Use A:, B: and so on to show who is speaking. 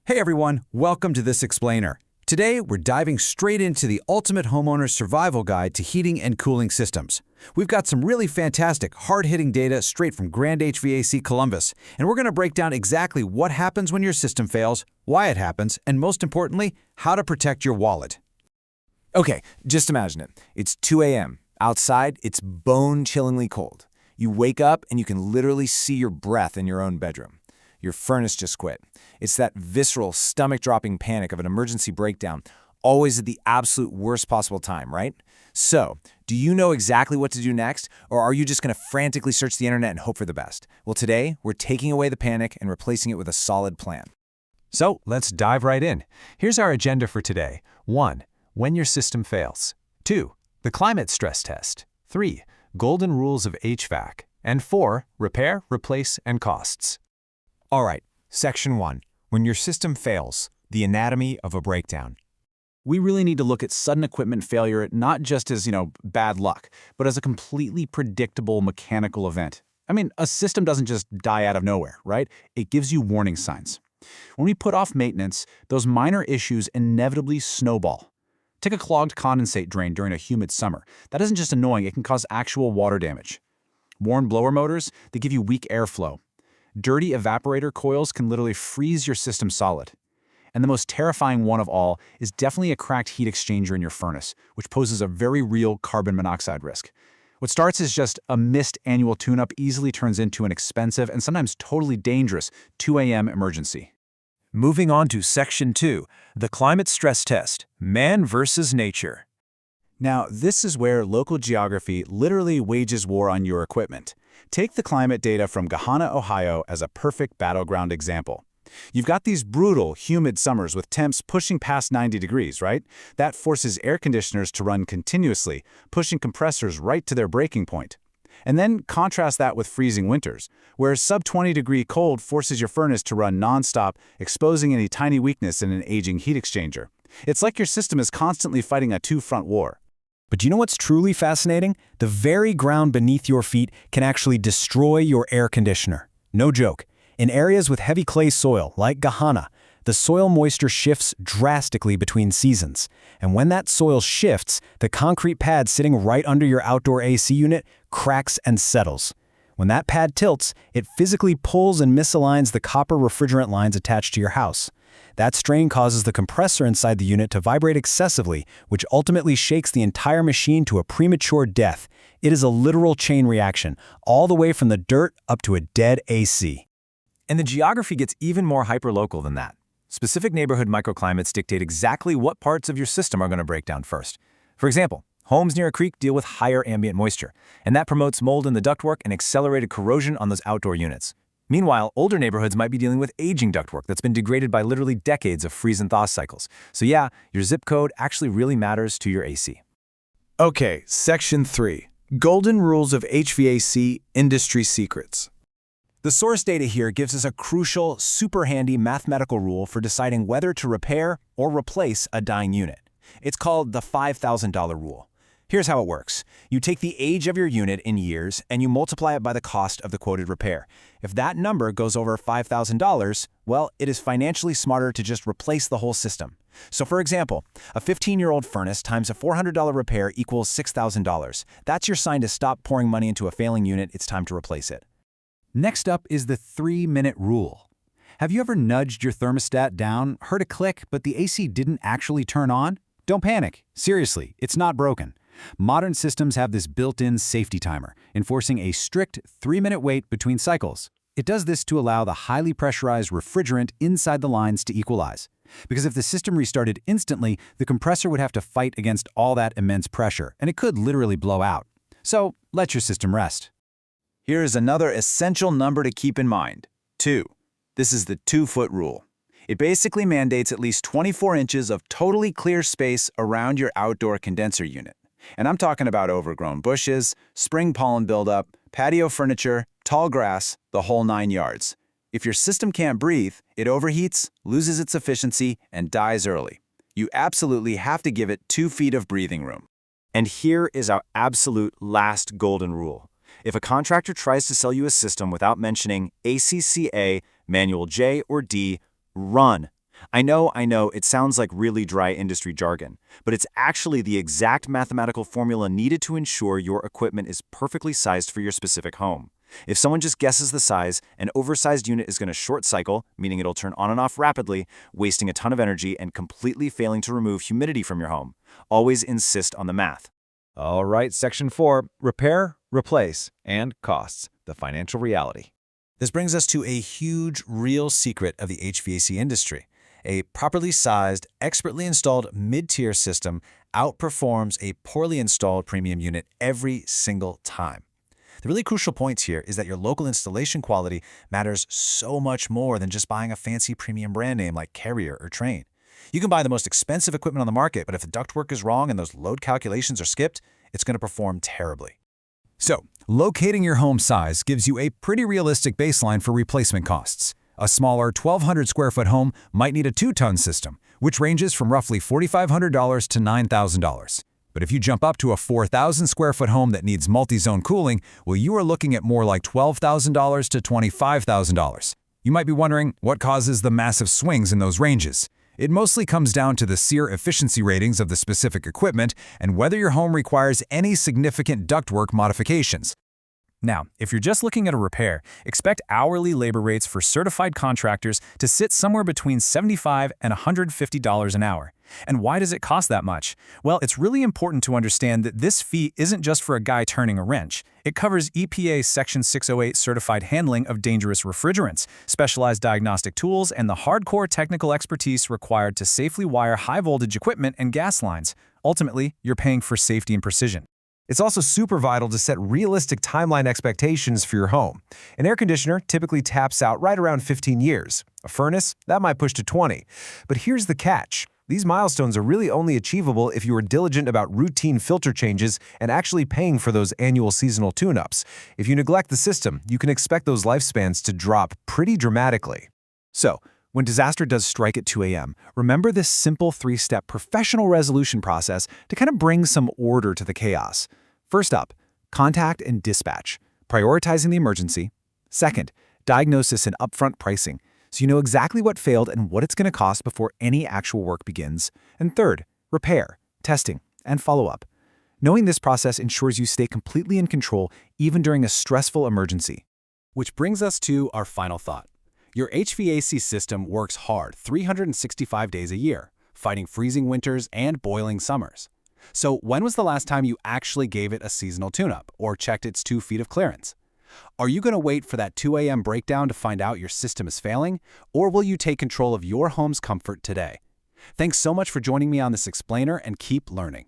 A: Hey everyone, welcome to This Explainer. Today, we're diving straight into the ultimate homeowner survival guide to heating and cooling systems. We've got some really fantastic, hard-hitting data straight from Grand HVAC Columbus, and we're going to break down exactly what happens when your system fails, why it happens, and most importantly, how to protect your wallet.
B: Okay, just imagine it. It's 2 a.m. Outside, it's bone-chillingly cold. You wake up and you can literally see your breath in your own bedroom. Your furnace just quit. It's that visceral, stomach-dropping panic of an emergency breakdown, always at the absolute worst possible time, right? So, do you know exactly what to do next, or are you just going to frantically search the internet and hope for the best? Well, today, we're taking away the panic and replacing it with a solid plan.
C: So, let's dive right in. Here's our agenda for today. 1. When your system fails. 2. The climate stress test. 3. Golden rules of HVAC. And 4. Repair, replace, and costs.
B: All right, Section 1. When your system fails, the anatomy of a breakdown.
D: We really need to look at sudden equipment failure not just as, bad luck, but as a completely predictable mechanical event. I mean, a system doesn't just die out of nowhere, right? It gives you warning signs. When we put off maintenance, those minor issues inevitably snowball. Take a clogged condensate drain during a humid summer. That isn't just annoying, it can cause actual water damage. Worn blower motors, they give you weak airflow. Dirty evaporator coils can literally freeze your system solid. And the most terrifying one of all is definitely a cracked heat exchanger in your furnace, which poses a very real carbon monoxide risk. What starts as just a missed annual tune-up easily turns into an expensive and sometimes totally dangerous 2 a.m. emergency.
C: Moving on to Section 2, the climate stress test, man versus nature.
D: Now, this is where local geography literally wages war on your equipment. Take the climate data from Gahanna, Ohio as a perfect battleground example. You've got these brutal, humid summers with temps pushing past 90 degrees, right? That forces air conditioners to run continuously, pushing compressors right to their breaking point. And then contrast that with freezing winters, where sub-20 degree cold forces your furnace to run nonstop, exposing any tiny weakness in an aging heat exchanger. It's like your system is constantly fighting a two-front war.
E: But you know what's truly fascinating? The very ground beneath your feet can actually destroy your air conditioner. No joke. In areas with heavy clay soil, like Gahanna, the soil moisture shifts drastically between seasons. And when that soil shifts, the concrete pad sitting right under your outdoor AC unit cracks and settles. When that pad tilts, it physically pulls and misaligns the copper refrigerant lines attached to your house. That strain causes the compressor inside the unit to vibrate excessively, which ultimately shakes the entire machine to a premature death. It is a literal chain reaction, all the way from the dirt up to a dead AC.
C: And the geography gets even more hyperlocal than that. Specific neighborhood microclimates dictate exactly what parts of your system are going to break down first. For example, homes near a creek deal with higher ambient moisture, and that promotes mold in the ductwork and accelerated corrosion on those outdoor units. Meanwhile, older neighborhoods might be dealing with aging ductwork that's been degraded by literally decades of freeze and thaw cycles. So yeah, your zip code actually really matters to your AC.
A: Okay, Section 3. Golden rules of HVAC industry secrets.
B: The source data here gives us a crucial, super handy mathematical rule for deciding whether to repair or replace a dying unit. It's called the $5,000 rule. Here's how it works. You take the age of your unit in years and you multiply it by the cost of the quoted repair. If that number goes over $5,000, well, it is financially smarter to just replace the whole system. So for example, a 15-year-old furnace times a $400 repair equals $6,000. That's your sign to stop pouring money into a failing unit. It's time to replace it.
A: Next up is the 3-minute rule. Have you ever nudged your thermostat down, heard a click, but the AC didn't actually turn on? Don't panic. Seriously, it's not broken. Modern systems have this built-in safety timer, enforcing a strict 3-minute wait between cycles. It does this to allow the highly pressurized refrigerant inside the lines to equalize. Because if the system restarted instantly, the compressor would have to fight against all that immense pressure, and it could literally blow out. So let your system rest.
B: Here is another essential number to keep in mind. 2. This is the 2-foot rule. It basically mandates at least 24 inches of totally clear space around your outdoor condenser unit. And I'm talking about overgrown bushes, spring pollen buildup, patio furniture, tall grass, the whole 9 yards. If your system can't breathe, it overheats, loses its efficiency, and dies early. You absolutely have to give it 2 feet of breathing room.
C: And here is our absolute last golden rule. If a contractor tries to sell you a system without mentioning ACCA, Manual J or D, run.
B: I know, it sounds like really dry industry jargon, but it's actually the exact mathematical formula needed to ensure your equipment is perfectly sized for your specific home. If someone just guesses the size, an oversized unit is going to short cycle, meaning it'll turn on and off rapidly, wasting a ton of energy and completely failing to remove humidity from your home. Always insist on the math.
C: All right, Section 4, repair, replace, and costs, the financial reality.
E: This brings us to a huge, real secret of the HVAC industry. A properly sized, expertly installed mid-tier system outperforms a poorly installed premium unit every single time. The really crucial point here is that your local installation quality matters so much more than just buying a fancy premium brand name like Carrier or Trane. You can buy the most expensive equipment on the market, but if the ductwork is wrong and those load calculations are skipped, it's going to perform terribly.
A: So, locating your home size gives you a pretty realistic baseline for replacement costs. A smaller 1,200 square foot home might need a 2-ton system, which ranges from roughly $4,500 to $9,000. But if you jump up to a 4,000 square foot home that needs multi-zone cooling, well, you are looking at more like $12,000 to $25,000. You might be wondering what causes the massive swings in those ranges. It mostly comes down to the SEER efficiency ratings of the specific equipment and whether your home requires any significant ductwork modifications.
C: Now, if you're just looking at a repair, expect hourly labor rates for certified contractors to sit somewhere between $75 and $150 an hour. And why does it cost that much? Well, it's really important to understand that this fee isn't just for a guy turning a wrench. It covers EPA Section 608 certified handling of dangerous refrigerants, specialized diagnostic tools, and the hardcore technical expertise required to safely wire high-voltage equipment and gas lines. Ultimately, you're paying for safety and precision.
F: It's also super vital to set realistic timeline expectations for your home. An air conditioner typically taps out right around 15 years. A furnace, that might push to 20. But here's the catch. These milestones are really only achievable if you are diligent about routine filter changes and actually paying for those annual seasonal tune-ups. If you neglect the system, you can expect those lifespans to drop pretty dramatically.
C: So, when disaster does strike at 2 a.m., remember this simple 3-step professional resolution process to kind of bring some order to the chaos. First up, contact and dispatch, prioritizing the emergency. Second, diagnosis and upfront pricing, so you know exactly what failed and what it's going to cost before any actual work begins. And third, repair, testing, and follow-up. Knowing this process ensures you stay completely in control even during a stressful emergency.
A: Which brings us to our final thought. Your HVAC system works hard 365 days a year, fighting freezing winters and boiling summers. So when was the last time you actually gave it a seasonal tune-up or checked its 2 feet of clearance? Are you going to wait for that 2 a.m. breakdown to find out your system is failing, or will you take control of your home's comfort today? Thanks so much for joining me on this explainer and keep learning.